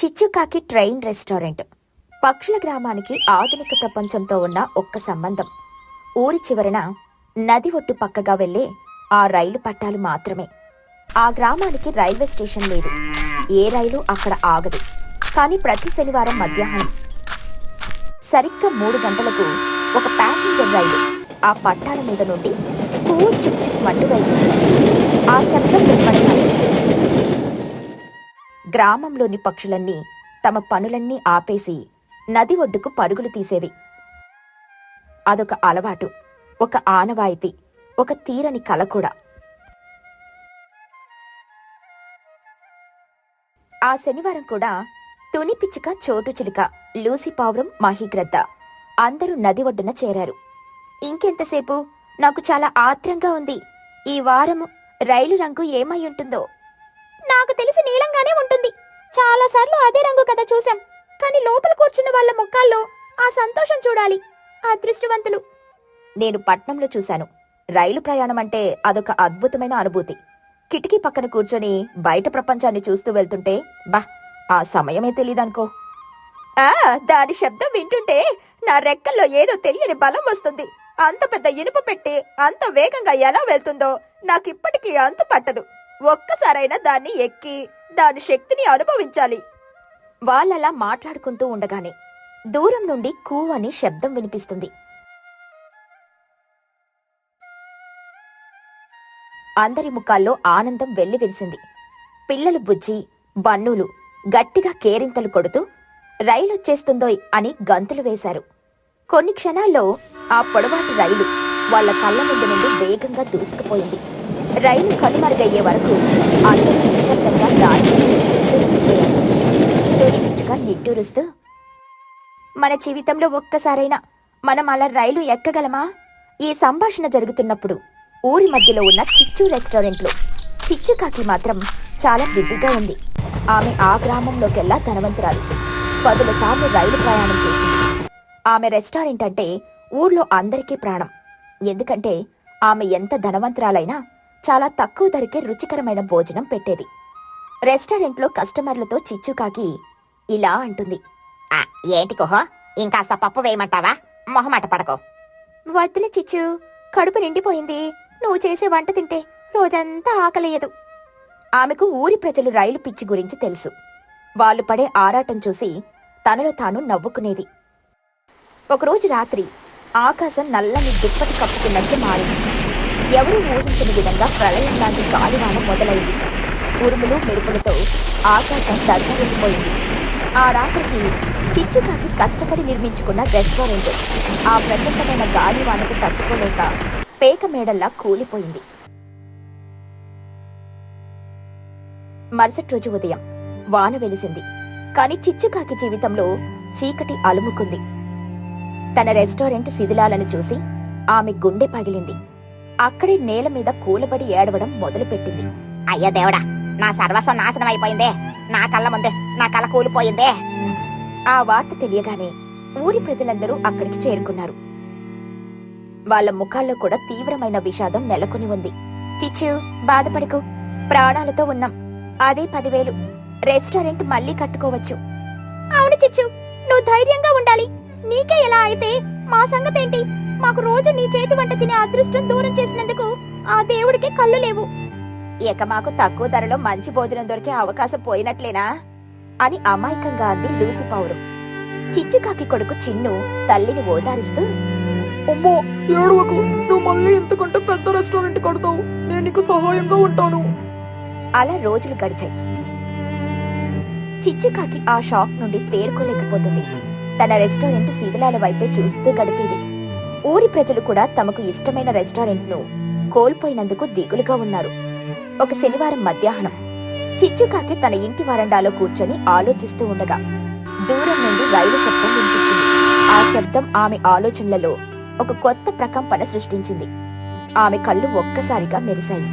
చిచ్చుకాకి train restaurant. పక్షుల గ్రామానికి ఆధునిక ప్రపంచంతో ఉన్న ఒక్క సంబంధం. ఊరి చివరన నది ఒట్టు పక్కగా వెళ్లే ఆ రైలు పట్టాలు మాత్రమే. ఆ గ్రామానికి రైల్వే స్టేషన్ లేదు. ఏ రైలు అక్కడ ఆగదు. కానీ ప్రతి శనివారం మధ్యాహ్నం సరిగ్గా 3 గంటలకు ఒక ప్యాసింజర్ రైలు ఆ పట్టాల మీద నుండి చిక్ చిక్ మంటూ వెళ్తుంది. ఆ శబ్దం వినపడగానే గ్రామంలోని పక్షులన్నీ తమ పనులన్నీ ఆపేసి నది ఒడ్డుకు పరుగులు తీసేవి. అదొక అలవాటు, ఒక ఆనవాయితీ, ఒక తీరని కల కూడా. ఆ శనివారం కూడా తుని పిచ్చుక, చోటు చిలుక, లూసి పావురం, మహిగ్రద్ద అందరూ నది ఒడ్డున చేరారు. ఇంకెంతసేపు? నాకు చాలా ఆత్రంగా ఉంది. ఈ వారం రైలు రంగు ఏమై ఉంటుందో? నాకు తెలిసి నీలంగానే ఉంటుంది. చాలాసార్లు అదే రంగు కదా చూశాం. కానీ లోపల కూర్చున్న వాళ్ళ ముఖాల్లో ఆ సంతోషం చూడాలి. అదృష్టవంతులు. నేను పట్నంలో చూశాను. రైలు ప్రయాణం అంటే అదొక అద్భుతమైన అనుభూతి. కిటికీ పక్కన కూర్చొని బయట ప్రపంచాన్ని చూస్తూ వెళ్తుంటే ఆ సమయమే తెలీదనుకో. దాని శబ్దం వింటుంటే నా రెక్కల్లో ఏదో తెలియని బలం వస్తుంది. అంత పెద్ద ఇనుప పెట్టి అంత వేగంగా ఎలా వెళ్తుందో నాకిప్పటికీ అంతు పట్టదు. ఒక్కసారైనా దాన్ని ఎక్కి దాని శక్తిని అనుభవించాలి. వాళ్ళలా మాట్లాడుకుంటూ ఉండగానే దూరం నుండి కూ అని శబ్దం వినిపిస్తుంది. అందరి ముఖాల్లో ఆనందం వెల్లివిరిసింది. పిల్లలు బుజ్జి, బన్నూలు గట్టిగా కేరింతలు కొడుతూ రైలొచ్చేస్తుందోయ్ అని గంతులు వేశారు. కొన్ని క్షణాల్లో ఆ పొడవాటి రైలు వాళ్ల కళ్ళ ముందు నుండి వేగంగా దూసుకుపోయింది. రైలు కనుమరుగయ్యే వరకు అందరూ నిశ్శబ్దంగా దానివైపే చూస్తూ ఉండిపోయారు. తుని పిచ్చుక నిట్టూరుస్తూ, మన జీవితంలో ఒక్కసారైనా మనం అలా రైలు ఎక్కగలమా? ఈ సంభాషణ జరుగుతున్నప్పుడు ఊరి మధ్యలో ఉన్న చిచ్చు రెస్టారెంట్లో చిచ్చుకాకి మాత్రం చాలా బిజీగా ఉంది. ఆమె ఆ గ్రామంలోకెల్లా ధనవంతురాలు. 10 సార్లు రైలు ప్రయాణం చేసింది. ఆమె రెస్టారెంట్ అంటే ఊర్లో అందరికీ ప్రాణం. ఎందుకంటే ఆమె ఎంత ధనవంతురాలైనా చాలా తక్కువ ధరకే రుచికరమైన భోజనం పెట్టేది. రెస్టారెంట్లో కస్టమర్లతో చిచ్చుకాకి ఇలా అంటుంది. ఏంటి కోహో, ఇంకాస్త పప్పు వేయమంటావా? మొహమాట పడకో. వద్దులే చిచ్చు, కడుపు నిండిపోయింది. నువ్వు చేసే వంట తింటే రోజంతా ఆకలేయదు. ఆమెకు ఊరి ప్రజలు రైలు పిచ్చి గురించి తెలుసు. వాళ్ళు పడే ఆరాటం చూసి తనలో తాను నవ్వుకునేది. ఒకరోజు రాత్రి ఆకాశం నల్లని దుప్పటి కప్పుకున్నట్లు మారింది. ఎవరూ ఊహించని విధంగా ప్రళయం లాంటి గాలివాన మొదలైంది. ఉరుములు మెరుపులతో ఆకాశం దద్దరిల్లిపోయింది. ఆ రాత్రికి చిచ్చుకాకి కష్టపడి నిర్మించుకున్న రెస్టారెంట్ ఆ ప్రచండమైన గాలివానకు తట్టుకోలేక పేక మేడల్లా కూలిపోయింది. మరుసటి రోజు ఉదయం వాన వెలిసింది. కాని చిచ్చుకాకి జీవితంలో చీకటి అలుముకుంది. తన రెస్టారెంట్ శిథిలాలను చూసి ఆమె గుండె పగిలింది. అక్కడే నేల మీద కూలబడి ఏడవడం మొదలుపెట్టింది. అయ్యో దేవుడా, నా సర్వస్వం నాశనం అయిపోయిందే. నా కళ్ళ ముందే నా కళ కూలిపోయిందే. ఆ వార్త తెలియగానే ఊరి ప్రజలందరూ అక్కడికి చేరుకున్నారు. వాళ్ల ముఖాల్లో కూడా తీవ్రమైన విషాదం నెలకొని ఉంది. చిచ్చు, బాధపడకు. ప్రాణాలతో ఉన్నాం. అదే 10,000. రెస్టారెంట్ మళ్లీ కట్టుకోవచ్చు. అవును చిచ్చు, నువ్వు ధైర్యంగా ఉండాలి. నీకే ఎలా అయితే మా సంగతేంటి? మాకు రోజు నీ చేతి వంట తినే అదృష్టం దూరం చేసినందుకు ఆ దేవుడికి కళ్ళు లేవు. ఇక మాకు తక్కువ ధరలో మంచి భోజనం దొరికే అవకాశం పోయినట్లేనా అని అమాయకంగా అంది లూసి పావురం. చిచ్చుకాకి కొడుకు చిన్ను తల్లిని ఓదారిస్తూ, అమ్మో, ఏడవకు. నువ్వు మళ్ళీ ఇంతకంటే పెద్ద రెస్టారెంట్ కడతావు. నేను నీకు సహాయంగా ఉంటాను. అలా రోజులు గడిచాయి. చిచ్చుకాకి ఆ షాక్ నుండి తేరుకోలేకపోతుంది. తన రెస్టారెంట్ శిథిలాల వైపే చూస్తూ గడిపేది. ఊరి ప్రజలు కూడా తమకు ఇష్టమైన రెస్టారెంట్ను కోల్పోయినందుకు దిగులుగా ఉన్నారు. ఒక శనివారం మధ్యాహ్నం చిచ్చుకాకి తన ఇంటి వరండాలో కూర్చొని ఆలోచిస్తూ ఉండగా దూరం నుండి రైలు శబ్దం వినిపించింది. ఆ శబ్దం ఆమె ఆలోచనలలో ఒక కొత్త ప్రకంపన సృష్టించింది. ఆమె కళ్ళు ఒక్కసారిగా మెరిశాయి.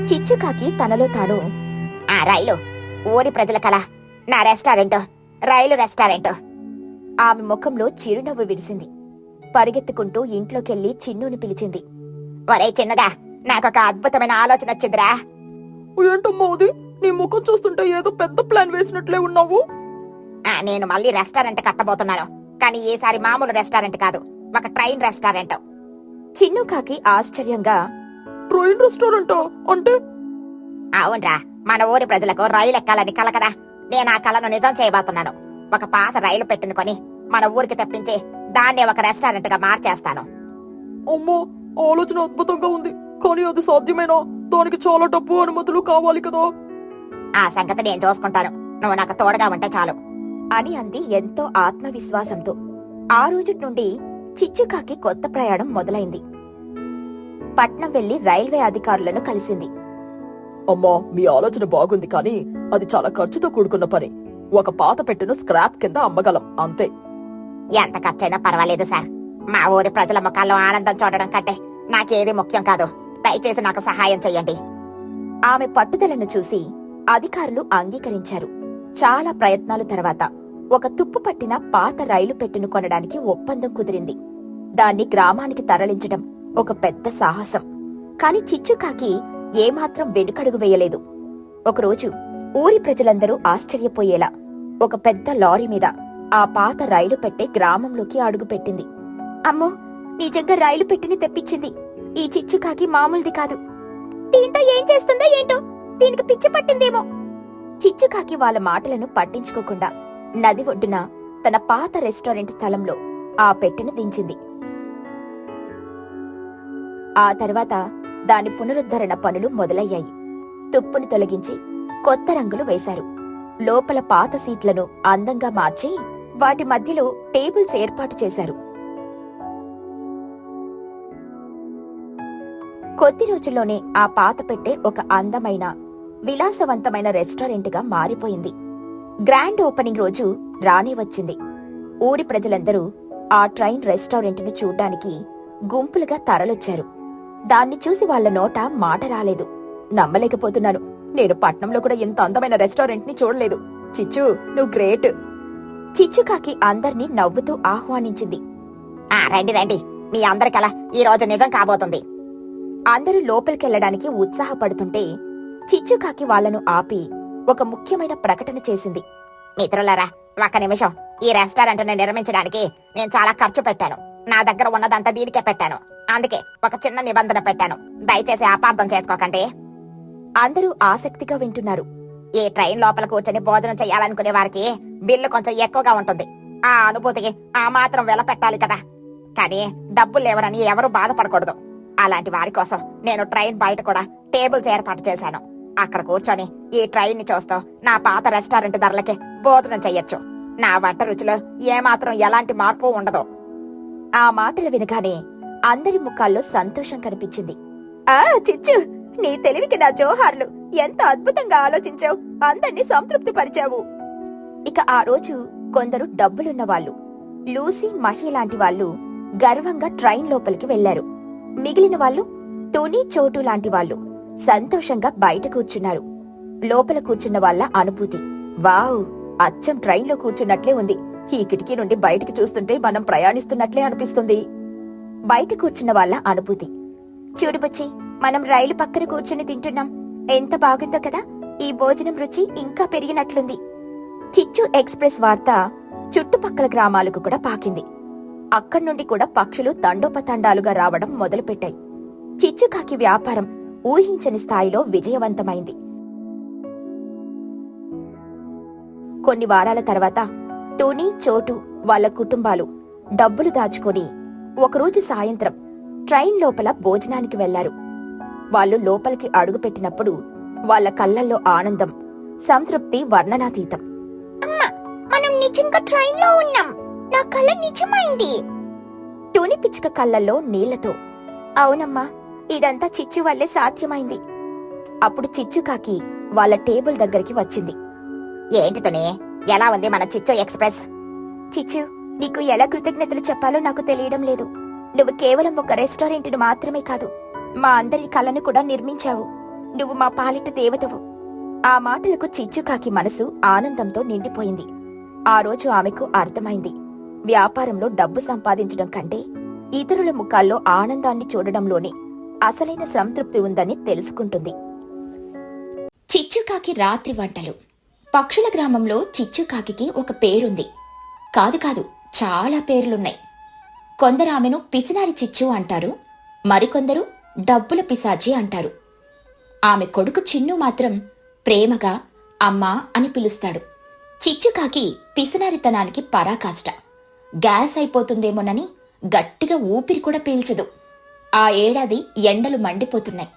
చిచ్చుకాకి తనలో తాను, ఆ రైలు ఊరి ప్రజల కల, నా రెస్టారెంట్ రైలు రెస్టారెంట్. ఆమె ముఖంలో చిరునవ్వు విరిసింది. పరిగెత్తుకుంటూ ఇంట్లోకెళ్లి చిన్నుని పిలిచింది. ఒరే చిన్నగా, నాకొక అద్భుతమైన ఆలోచన వచ్చిందిరా. ఏంటమ్మా అది? నీ ముఖం చూస్తుంటే ఏదో పెద్ద ప్లాన్ వేసినట్లే ఉన్నావు. నేను మళ్ళీ రెస్టారెంట్ కట్టబోతున్నాను, కానీ ఈసారి మామూలు రెస్టారెంట్ కాదు, ఒక ట్రైన్ రెస్టారెంట్. చిన్ను కాకి ఆశ్చర్యంగా, ట్రైన్ రెస్టారెంటా? అంటే అవునరా, మన ఊరి ప్రజలకు రైలు ఎక్కాలని కల కదా, నేను ఆ కలను నిజం చేయబోతున్నాను. ఒక పాత రైలు పెట్టుకొని మన ఊరికి తెప్పించి దాన్ని ఒక రెస్టారెంట్ గా మార్చేస్తాను. అమ్మో, ఆలోచన అద్భుతంగా ఉంది, కానీ అది సాధ్యమేనా? దానికి చాలా డబ్బు, అనుమతులు కావాలి కదా. ఆ సంగతి నేను చూసుకుంటాను, నువ్వు నాకు తోడుగా ఉంటే చాలు అని అంది ఎంతో ఆత్మవిశ్వాసంతో. ఆ రోజు నుండి చిచ్చుకాకి కొత్త ప్రయాణం మొదలైంది. పట్నం వెళ్లి రైల్వే అధికారులను కలిసింది. అమ్మా, మీ ఆలోచన బాగుంది, కానీ అది చాలా ఖర్చుతో కూడుకున్న పని. ఒక పాత పెట్టెను స్క్రాప్ కింద అమ్మగలం, అంతే. ఎంత ఖర్చైనా పర్వాలేదు సార్, మా ఊరి ప్రజల ముఖాల్లో ఆనందం చూడడం కంటే నాకేది ముఖ్యం కాదు. దయచేసి నాకు సహాయం చెయ్యండి. ఆమె పట్టుదలను చూసి అధికారులు అంగీకరించారు. చాలా ప్రయత్నాల తర్వాత ఒక తుప్పు పట్టిన పాత రైలు పెట్టెను కొనడానికి ఒప్పందం కుదిరింది. దాన్ని గ్రామానికి తరలించడం ఒక పెద్ద సాహసం. కాని చిచ్చుకాకి ఏమాత్రం వెనుకడుగు వేయలేదు. ఒకరోజు ఊరి ప్రజలందరూ ఆశ్చర్యపోయేలా ఒక పెద్ద లారీ మీద ఆ పాత రైలు పెట్టె గ్రామంలోకి అడుగుపెట్టింది. అమ్మో, నిజంగా రైలు పెట్టెని తెప్పించింది. ఈ చిచ్చుకాకి మామూలుది కాదు. దీంతో ఏం చేస్తుందో ఏంటో, దీనికి పిచ్చి పట్టిందేమో. చిచ్చుకాకి వాళ్ళ మాటలను పట్టించుకోకుండా నది ఒడ్డున తన పాత రెస్టారెంట్ స్థలంలో ఆ పెట్టెను దించింది. ఆ తర్వాత దాని పునరుద్ధరణ పనులు మొదలయ్యాయి. తుప్పును తొలగించి కొత్త రంగులు వేశారు. లోపల పాత సీట్లను అందంగా మార్చి వాటి మధ్యలో టేబుల్స్ ఏర్పాటు చేశారు. కొద్ది రోజుల్లోనే ఆ పాత పెట్టె ఒక అందమైన, విలాసవంతమైన రెస్టారెంట్గా మారిపోయింది. గ్రాండ్ ఓపెనింగ్ రోజు రానే వచ్చింది. ఊరి ప్రజలందరూ ఆ ట్రైన్ రెస్టారెంట్ను చూడ్డానికి గుంపులుగా తరలొచ్చారు. దాన్ని చూసి వాళ్ల నోట మాట రాలేదు. నమ్మలేకపోతున్నాను, నేను పట్నంలో కూడా ఇంత అందమైన రెస్టారెంట్ ని చూడలేదు. చిచ్చు, నువ్వు గ్రేట్. చిచ్చుకాకి అందర్నీ నవ్వుతూ ఆహ్వానించింది. రండి రండి, మీ అందరికలా ఈ రోజు నిజం కాబోతుంది. అందరూ లోపలికెళ్లడానికి ఉత్సాహపడుతుంటే చిచ్చుకాకి వాళ్లను ఆపి ఒక ముఖ్యమైన ప్రకటన చేసింది. మిత్రులారా, ఒక్క నిమిషం. ఈ రెస్టారెంట్ ని నిర్మించడానికి నేను చాలా ఖర్చు పెట్టాను. నా దగ్గర ఉన్నదంతా దీనికే పెట్టాను. అందుకే ఒక చిన్న నిబంధన పెట్టాను, దయచేసి అపార్థం చేసుకోకండి. అందరూ ఆసక్తిగా వింటున్నారు. ఈ ట్రైన్ లోపల కూర్చొని భోజనం చెయ్యాలనుకునే వారికి బిల్లు కొంచెం ఎక్కువగా ఉంటుంది. ఆ అనుభూతికి ఆ మాత్రం వెల పెట్టాలి కదా. కానీ డబ్బులు లేవరని ఎవరూ బాధపడకూడదు. అలాంటి వారి కోసం నేను ట్రైన్ బయట కూడా టేబుల్స్ ఏర్పాటు చేశాను. అక్కడ కూర్చొని ఈ ట్రైన్ ని చూస్తూ నా పాత రెస్టారెంట్ ధరలకి భోజనం చెయ్యొచ్చు. నా వంట రుచిలో ఏమాత్రం ఎలాంటి మార్పు ఉండదు. ఆ మాటలు వినగానే అందరి ముఖాల్లో సంతోషం కనిపించింది. చిచ్చు, నీ తెలివికి నా జోహార్లు. ఎంత అద్భుతంగా ఆలోచించావు, అందర్నీ సంతృప్తి పరిచావు. ఇక ఆ రోజు కొందరు డబ్బులున్న వాళ్ళు, లూసీ, మహి లాంటి వాళ్ళు గర్వంగా ట్రైన్ లోపలికి వెళ్లారు. మిగిలిన వాళ్ళు, తుని, చోటు లాంటి వాళ్ళు సంతోషంగా బయట కూర్చున్నారు. లోపల కూర్చున్న వాళ్ళ అనుభూతి, వావ్, అచ్చం ట్రైన్లో కూర్చున్నట్లే ఉంది. ఈ కిటికీ నుండి బయటికి చూస్తుంటే మనం ప్రయాణిస్తున్నట్లే అనిపిస్తుంది. బయట కూర్చున్న వాళ్ళ అనుభూతి, చూడుబుచ్చి, మనం రైలు పక్కన కూర్చుని తింటున్నాం. ఎంత బాగుందో కదా. ఈ భోజనం రుచి ఇంకా పెరిగినట్లుంది. చిచ్చు ఎక్స్ప్రెస్ వార్త చుట్టుపక్కల గ్రామాలకు కూడా పాకింది. అక్కడి నుండి కూడా పక్షులు తండోపతండాలుగా రావడం మొదలుపెట్టాయి. చిచ్చుకాకి వ్యాపారం ఊహించని స్థాయిలో విజయవంతమైంది. కొన్ని వారాల తర్వాత టోనీ, చోటు వాళ్ళ కుటుంబాలు డబ్బులు దాచుకొని ఒకరోజు సాయంత్రం ట్రైన్ లోపల భోజనానికి వెళ్లారు. వాళ్ళు లోపలికి అడుగుపెట్టినప్పుడు వాళ్ళ కళ్ళల్లో ఆనందం, సంతృప్తి వర్ణనాతీతం. అమ్మా, మనం నిజంగా ట్రైన్లో ఉన్నాం. నా కళ్ళ నిజమైంది. టోనీ పిచ్చుక కళ్ళల్లో నీళ్లతో, అవునమ్మా, ఇదంతా చిచ్చు వల్లే సాధ్యమైంది. అప్పుడు చిచ్చుకాకి వాళ్ళ టేబుల్ దగ్గరికి వచ్చింది. ఏంటి తుని, ఎలా ఉంది మన చిచ్చు ఎక్స్ప్రెస్? చిచ్చు, నీకు ఎలా కృతజ్ఞతలు చెప్పాలో నాకు తెలియడం లేదు. నువ్వు కేవలం ఒక రెస్టారెంట్ను మాత్రమే కాదు, మా అందరి కళను కూడా నిర్మించావు. నువ్వు మా పాలిట దేవతవు. ఆ మాటలకు చిచ్చుకాకి మనసు ఆనందంతో నిండిపోయింది. ఆ రోజు ఆమెకు అర్థమైంది, వ్యాపారంలో డబ్బు సంపాదించడం కంటే ఇతరుల ముఖాల్లో ఆనందాన్ని చూడడంలోనే అసలైన సంతృప్తి ఉందని తెలుసుకుంటుంది. చిచ్చుకాకి రాత్రి వంటలు. పక్షుల గ్రామంలో చిచ్చుకాకి ఒక పేరుంది. కాదు కాదు, చాలా పేర్లున్నాయి. కొందరు ఆమెను పిసినారి చిచ్చు అంటారు, మరికొందరు డబ్బుల పిశాచి అంటారు. ఆమె కొడుకు చిన్ను మాత్రం ప్రేమగా అమ్మా అని పిలుస్తాడు. చిచ్చుకాకి పిసినారితనానికి పరాకాష్ట. గ్యాస్ అయిపోతుందేమోనని గట్టిగా ఊపిరి కూడా పీల్చదు. ఆ ఏడాది ఎండలు మండిపోతున్నాయి.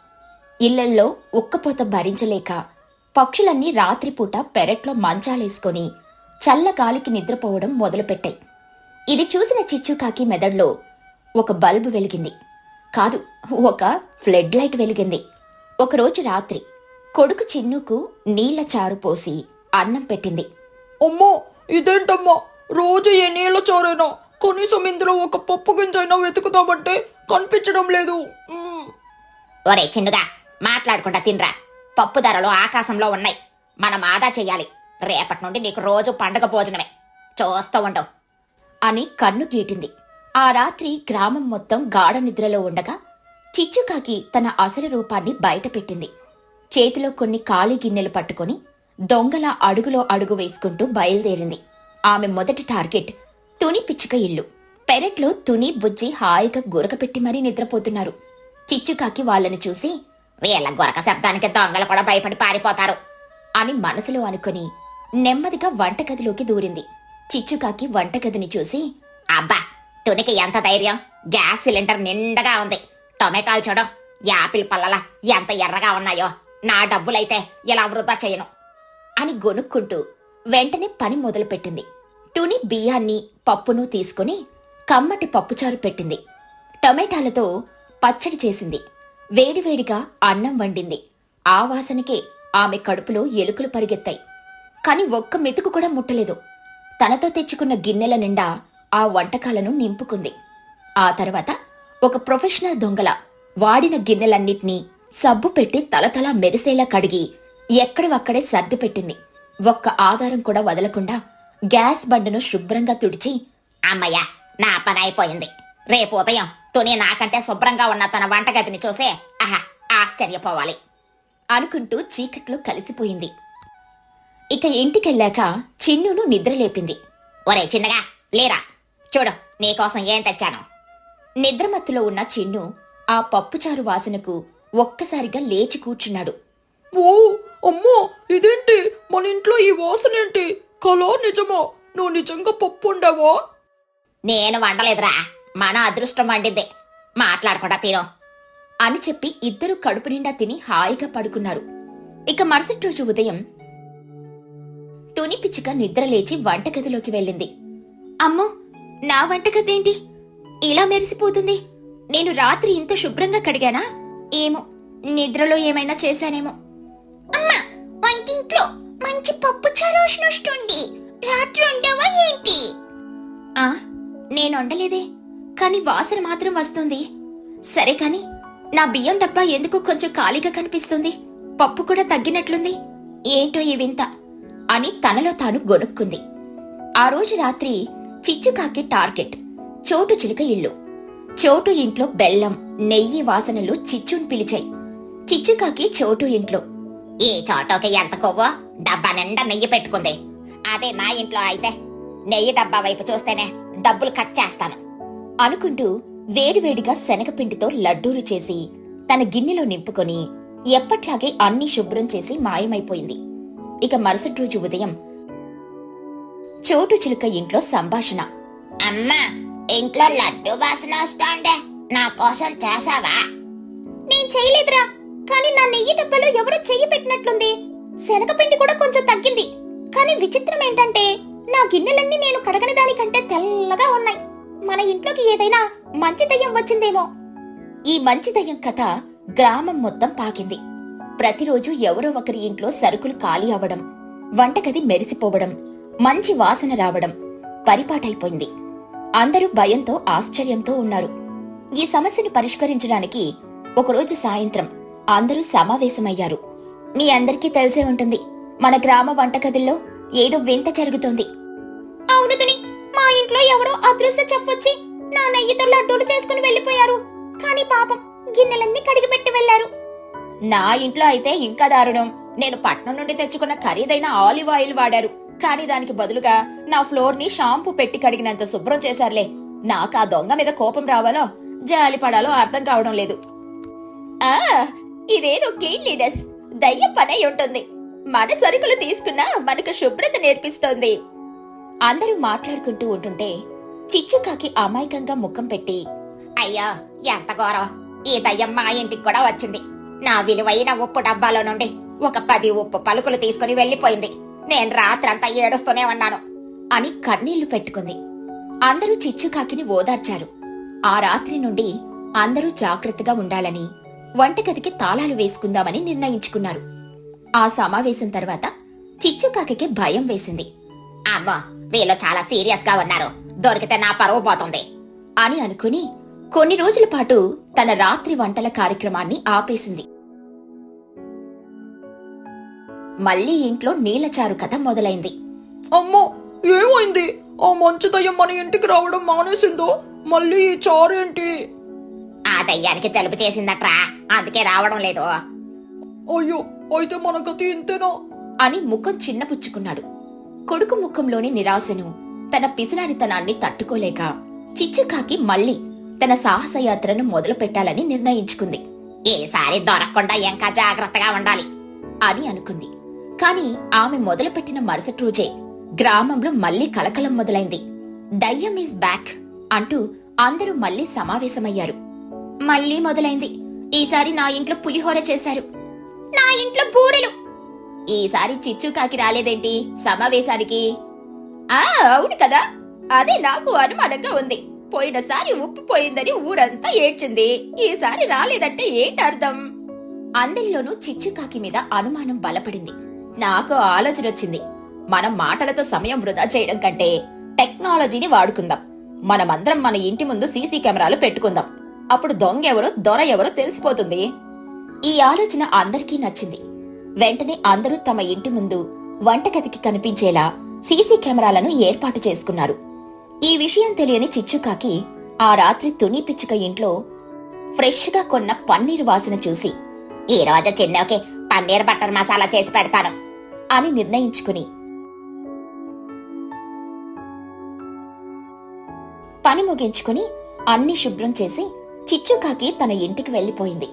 ఇళ్లల్లో ఉక్కపోత భరించలేక పక్షులన్నీ రాత్రిపూట పెరట్లో మంచాలేసుకొని చల్లగాలికి నిద్రపోవడం మొదలుపెట్టాయి. ఇది చూసిన చిచ్చుకాకి మెదడులో ఒక బల్బు వెలిగింది. కాదు, ఒక ఫ్లడ్ లైట్ వెలిగింది. ఒకరోజు రాత్రి కొడుకు చిన్నుకు నీళ్ల చారు పోసి అన్నం పెట్టింది. అమ్మో, ఇదేంటమ్మా, రోజు ఏ నీళ్ళ చారైనా, కనీసం ఇందులో ఒక పప్పు గింజైనా వెతుకుతామంటే కనిపించడం లేదు. ఒరే చిన్నుగా, మాట్లాడకుండా తినరా. పప్పు ధరలు ఆకాశంలో ఉన్నాయి. మనం ఆదా చెయ్యాలి. రేపటి నుండి నీకు రోజు పండగ భోజనమే. చూస్తూ ఉండవు అని కన్ను గీటింది. ఆ రాత్రి గ్రామం మొత్తం గాఢ నిద్రలో ఉండగా చిచ్చుకాకి తన అసలు రూపాన్ని బయటపెట్టింది. చేతిలో కొన్ని ఖాళీ గిన్నెలు పట్టుకుని దొంగల అడుగులో అడుగు వేసుకుంటూ బయలుదేరింది. ఆమె మొదటి టార్గెట్ తుని పిచ్చుక ఇల్లు. పెరట్లో తుని, బుజ్జి హాయిగా గురకపెట్టి మరీ నిద్రపోతున్నారు. చిచ్చుకాకి వాళ్ళని చూసి, వీళ్ళ గురక శబ్దానికి దొంగలు కూడా భయపడి పారిపోతారు అని మనసులో అనుకుని నెమ్మదిగా వంటగదిలోకి దూరింది. చిచ్చుకాకి వంటగదిని చూసి, అబ్బా, తునికి ఎంత ధైర్యం! గ్యాస్ సిలిండర్ నిండగా ఉంది. టొమాటోలు చూడు, యాపిల్ పళ్ళలా ఎంత ఎర్రగా ఉన్నాయో. నా డబ్బులైతే ఇలా వృధా చేయను అని గొనుక్కుంటూ వెంటనే పని మొదలుపెట్టింది. టుని బియ్యాన్ని, పప్పును తీసుకుని కమ్మటి పప్పుచారు పెట్టింది. టొమాటాలతో పచ్చడి చేసింది. వేడివేడిగా అన్నం వండింది. ఆ వాసనకే ఆమె కడుపులో ఎలుకలు పరిగెత్తాయి. కాని ఒక్క మెతుకు కూడా ముట్టలేదు. తనతో తెచ్చుకున్న గిన్నెల నిండా ఆ వంటకాలను నింపుకుంది. ఆ తర్వాత ఒక ప్రొఫెషనల్ దొంగల వాడిన గిన్నెలన్నిటినీ సబ్బు పెట్టి తలతలా మెరిసేలా కడిగి ఎక్కడివక్కడే సర్ది పెట్టింది. ఒక్క ఆధారం కూడా వదలకుండా గ్యాస్ బండను శుభ్రంగా తుడిచి, అమ్మయ్య, నా పని అయిపోయింది. రేపు ఉదయం తుని నాకంటే శుభ్రంగా ఉన్న తన వంటగదిని చూసే ఆశ్చర్యపోవాలి అనుకుంటూ చీకట్లో కలిసిపోయింది. ఇక ఇంటికెళ్ళాక చిన్నును నిద్రలేపింది. ఒరే చిన్నగా, లేరా, చూడు నీకోసం ఏం తెచ్చాను. నిద్రమత్తులో ఉన్న చిన్ను ఆ పప్పుచారు వాసనకు ఒక్కసారిగా లేచి కూర్చున్నాడు. ఓ అమ్మో, ఇదేంటి, మన ఇంట్లో ఈ వాసనేంటి? కలో నిజమో? నువ్వు నిజంగా పప్పు ఉండవా? నేను వండలేదురా, మన అదృష్టం వండింది. మాట్లాడకుండా తిను అని చెప్పి ఇద్దరు కడుపు నిండా తిని హాయిగా పడుకున్నారు. ఇక మరుసటి రోజు ఉదయం తుని పిచ్చుక నిద్రలేచి వంటగదిలోకి వెళ్ళింది. అమ్మో, నా వంటగదేంటి ఇలా మెరిసిపోతుంది? నేను రాత్రి ఇంత శుభ్రంగా కడిగానా? ఏమో, నిద్రలో ఏమైనా చేశానేమో. అమ్మా, వంటింట్లో మంచి పప్పు చారోషణ వస్తుంది. రాత్రి ఉండవా ఏంటి? నేను వండలేదే, కాని వాసన మాత్రం వస్తుంది. సరే కాని నా బియ్యం డబ్బా ఎందుకు కొంచెం ఖాళీగా కనిపిస్తుంది? పప్పు కూడా తగ్గినట్లుంది. ఏంటో ఈ వింత అని తనలో తాను గొనుక్కుంది. ఆ రోజు రాత్రి చిచ్చుకాకి టార్గెట్ చోటు చిలుక ఇల్లు. చోటు ఇంట్లో బెల్లం, నెయ్యి వాసనలు చిచ్చుని పిలిచాయి. చిచ్చుకాకి చోటు ఇంట్లో, ఈ చోటోకి ఎంత కొవ్వో, డబ్బా నిండా నెయ్యి పెట్టుకుంది. అదే నా ఇంట్లో అయితే నెయ్యి డబ్బా వైపు చూస్తేనే డబ్బులు కట్ చేస్తాను అనుకుంటూ వేడివేడిగా శనగపిండితో లడ్డూలు చేసి తన గిన్నెలో నింపుకొని ఎప్పట్లాగే అన్నీ శుభ్రం చేసి మాయమైపోయింది. ఇక మరుసటి రోజు ఉదయం చోటు చిలుక ఇంట్లో సంభాషణ. అమ్మా, ఇంట్లో లడ్డు వాసన వస్తోందే, నా కోసం చేసావా? నేను చేయలేదురా, కానీ నా నెయ్యి డబ్బాలో ఎవరో చెయ్యి పెట్టినట్లుంది. శనగపిండి కూడా కొంచెం తగ్గింది. కానీ విచిత్రం ఏంటంటే నా గిన్నెలన్నీ నేను కడగని దానికంటే తెల్లగా ఉన్నాయి. మన ఇంట్లోకి ఏదైనా మంచి దయ్యం వచ్చిందేమో. ఈ మంచి దయ్యం కథ గ్రామం మొత్తం పాకింది. ప్రతిరోజు ఎవరో ఒకరి ఇంట్లో సరుకులు ఖాళీ అవ్వడం, వంటగది మెరిసిపోవడం, మంచి వాసన రావడం పరిపాటైపోయింది. అందరూ భయంతో, ఆశ్చర్యంతో ఉన్నారు. ఈ సమస్యను పరిష్కరించడానికి ఒకరోజు సాయంత్రం అందరూ సమావేశమయ్యారు. మీ అందరికీ తెలిసే ఉంటుంది, మన గ్రామ వంటగదుల్లో ఏదో వింత జరుగుతోంది. అవును తుని, మా ఇంట్లో ఎవరో అదృశ్య చెప్పొచ్చి నా నెయ్యితో లడ్డూలు చేసుకుని వెళ్లిపోయారు. కానీ పాపం గిన్నెలన్నీ కడిగి పెట్టి వెళ్లారు. నా ఇంట్లో అయితే ఇంకా దారుణం. నేను పట్నం నుండి తెచ్చుకున్న ఖరీదైన ఆలివ్ ఆయిల్ వాడారు, కానీ దానికి బదులుగా నా ఫ్లోర్ ని షాంపూ పెట్టి కడిగినంత శుభ్రం చేశారులే. నాకు ఆ దొంగ మీద కోపం రావాలో జాలి పడాలో అర్థం కావడం లేదు. ఆ ఇదేదో క్లీన్లీనెస్ దయ్యం పనై ఉంటుంది. మన సరుకులు తీసుకున్నా మనకు శుభ్రత నేర్పిస్తోంది. అందరూ మాట్లాడుకుంటూ ఉంటుంటే చిచ్చుకాకి అమాయకంగా ముఖం పెట్టి, అయ్యా ఎంత ఘోరం, ఈ దయ్యం మా ఇంటికి కూడా వచ్చింది. నా విలువైన ఉప్పు డబ్బాలో నుండి ఒక 10 ఉప్పు పలుకులు తీసుకుని వెళ్లిపోయింది. నేను రాత్రంతా ఏడుస్తూనే ఉన్నాను అని కన్నీళ్లు పెట్టుకుంది. అందరూ చిచ్చుకాకిని ఓదార్చారు. ఆ రాత్రి నుండి అందరూ జాగ్రత్తగా ఉండాలని, వంటగదికి తాళాలు వేసుకుందామని నిర్ణయించుకున్నారు. ఆ సమావేశం తర్వాత చిచ్చుకాకి భయం వేసింది. అమ్మా, వీళ్ళు చాలా సీరియస్ గా ఉన్నారు, దొరికితే నా పరువు పోతుంది అని అనుకుని కొన్ని రోజుల పాటు తన రాత్రి వంటల కార్యక్రమాన్ని ఆపేసింది. మళ్లీ ఇంట్లో నీళ్లచారు కథ మొదలైంది. అమ్మో, ఏమైంది? ఆ మంచి దయ్యం మన ఇంటికి రావడం మానేసిందో? మళ్ళీ ఈ చారేంటి? ఆ దయ్యానికి జలుబు చేసిందట్రా, అందుకే రావడం లేదు. అయ్యో, అయితే మన గతి ఇంతేనా అని ముఖం చిన్నపుచ్చుకున్నాడు. కొడుకు ముఖంలోని నిరాశను, తన పిసినారితనాన్ని తట్టుకోలేక చిచ్చుకాకి మళ్లీ తన సాహసయాత్రను మొదలు పెట్టాలని నిర్ణయించుకుంది. ఈసారి దొరకకుండా ఇంకా జాగ్రత్తగా ఉండాలి అని అనుకుంది. కాని ఆమె మొదలుపెట్టిన మరుసటి రోజే గ్రామంలో మళ్లీ కలకలం మొదలైంది. దయ్యం ఈజ్ బ్యాక్ అంటూ అందరూ మళ్లీ సమావేశమయ్యారు. మళ్లీ మొదలైంది. ఈసారి నా ఇంట్లో పులిహోర చేశారు, నా ఇంట్లో బూరెలు. ఈసారి చిచ్చుకాకి రాలేదేంటి సమావేశానికి? అవును కదా, అదే నాకు అనుమానంగా ఉంది. పోయినసారి ఉప్పు పోయిందని ఊరంతా ఏడ్చింది, ఈసారి రాలేదంటే ఏంటర్థం? అందరిలోనూ చిచ్చుకాకి మీద అనుమానం బలపడింది. నాకు ఆలోచన వచ్చింది. మనం మాటలతో సమయం వృధా చేయడం కంటే టెక్నాలజీని వాడుకుందాం. మనమందరం మన ఇంటి ముందు సీసీ కెమెరాలు పెట్టుకుందాం. అప్పుడు దొంగ ఎవరో దొర ఎవరో తెలిసిపోతుంది. ఈ ఆలోచన అందరికీ నచ్చింది. వెంటనే అందరూ తమ ఇంటి ముందు వంటగదికి కనిపించేలా సీసీ కెమెరాలను ఏర్పాటు చేసుకున్నారు. ఈ విషయం తెలియని చిచ్చుకాకి ఆ రాత్రి తుని పిచ్చుక ఇంట్లో ఫ్రెష్ గా కొన్న పన్నీర్ వాసన చూసి, ఈ రోజు చిన్నోకి పన్నీర్ బటర్ మసాలా చేసి పెడతాను అని నిర్ణయించుకుని పని ముగించుకుని అన్ని శుభ్రం చేసి చిచ్చుకాకి తన ఇంటికి వెళ్లిపోయింది.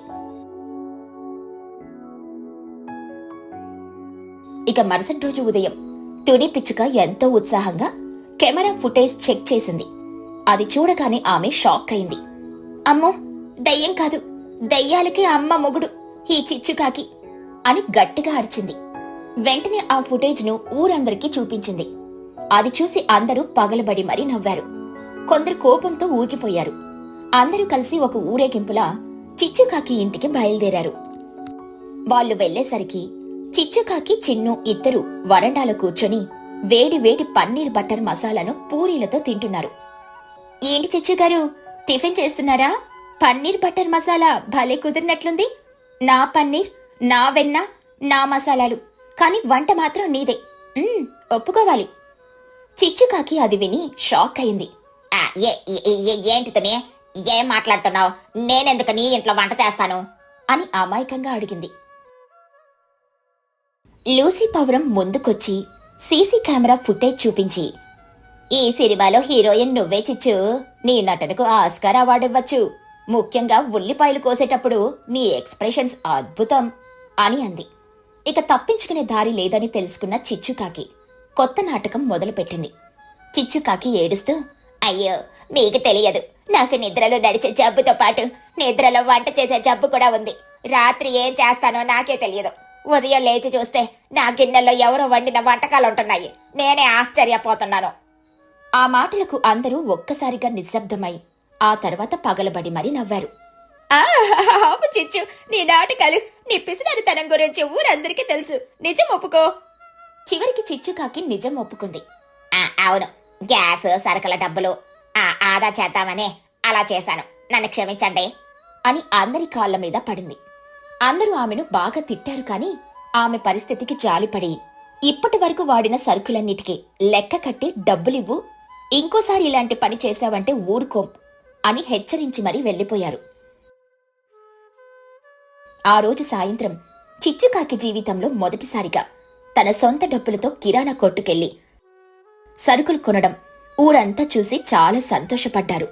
ఇక మరుసటి రోజు ఉదయం తుని పిచ్చుక ఎంతో ఉత్సాహంగా కెమెరా ఫుటేజ్ చెక్ చేసింది. అది చూడగానే ఆమె షాక్ అయింది. అమ్మో, దయ్యం కాదు, దయ్యాలకి అమ్మ మొగుడు ఈ చిచ్చుకాకి అని గట్టిగా అరిచింది. వెంటనే ఆ ఫుటేజ్ ను ఊరందరికీ చూపించింది. అది చూసి అందరూ పగలబడి మరీ నవ్వారు. కొందరు కోపంతో ఊగిపోయారు. అందరూ కలిసి ఒక ఊరేగింపులా చిచ్చుకాకి ఇంటికి బయలుదేరారు. వాళ్ళు వెళ్లేసరికి చిచ్చుకాకి చిన్ను ఇద్దరు వరండాలో కూర్చొని వేడి వేడి పన్నీర్ బటర్ మసాలాను పూరీలతో తింటున్నారు. ఏంటి చిచ్చుగారు, టిఫిన్ చేస్తున్నారా? పన్నీర్ బటర్ మసాలా భలే కుదిరినట్లుంది. నా పన్నీర్, నా వెన్న, నా మసాలాలు, కాని వంట మాత్రం నీదే. ఒప్పుకోవాలి. చిచ్చుకాకి అది విని షాక్ అయింది. ఏంటి తనే, ఏం మాట్లాడుతున్నావు? నేనెందుకు నీ ఇంట్లో వంట చేస్తాను అని అమాయకంగా అడిగింది. లూసీ పవరం ముందుకొచ్చి సీసీ కెమెరా ఫుటేజ్ చూపించి, ఈ సినిమాలో హీరోయిన్ నువ్వే చిచ్చు, నీ నటనకు ఆస్కార్ అవార్డు ఇవ్వచ్చు. ముఖ్యంగా ఉల్లిపాయలు కోసేటప్పుడు నీ ఎక్స్ప్రెషన్స్ అద్భుతం అని అంది. ఇక తప్పించుకునే దారి లేదని తెలుసుకున్న చిచ్చుకాకి కొత్త నాటకం మొదలుపెట్టింది. చిచ్చుకాకి ఏడుస్తూ, అయ్యో మీకు తెలియదు, నాకు నిద్రలో నడిచే జబ్బుతో పాటు నిద్రలో వంట చేసే జబ్బు కూడా ఉంది. రాత్రి ఏం చేస్తానో నాకే తెలియదు. ఉదయం లేచి చూస్తే నా గిన్నెల్లో ఎవరో వండిన వంటకాలుంటున్నాయి. నేనే ఆశ్చర్యపోతున్నాను. ఆ మాటలకు అందరూ ఒక్కసారిగా నిశ్శబ్దమై ఆ తర్వాత పగలబడి మరీ నవ్వారు. చిచ్చు, నీ నాటకాలు, నీ పిసినరితనం గురించి ఊరందరికీ తెలుసు. నిజం ఒప్పుకో. చివరికి చిచ్చుకాకి నిజం ఒప్పుకుంది. అవును, గ్యాస్ సరుకుల డబ్బులు ఆదా చేద్దామనే అలా చేశాను, నన్ను క్షమించండి అని అందరి కాళ్ల మీద పడింది. అందరూ ఆమెను బాగా తిట్టారు. కాని ఆమె పరిస్థితికి జాలిపడి ఇప్పటి వరకు వాడిన సరుకులన్నిటికీ లెక్క కట్టి డబ్బులివ్వు, ఇంకోసారి ఇలాంటి పని చేశావంటే ఊరుకోం అని హెచ్చరించి మరీ వెళ్లిపోయారు. ఆ రోజు సాయంత్రం చిచ్చుకాకి జీవితంలో మొదటిసారిగా తన సొంత డబ్బులతో కిరాణా కొట్టుకెళ్లి సరుకులు కొనడం ఊరంతా చూసి చాలా సంతోషపడ్డారు.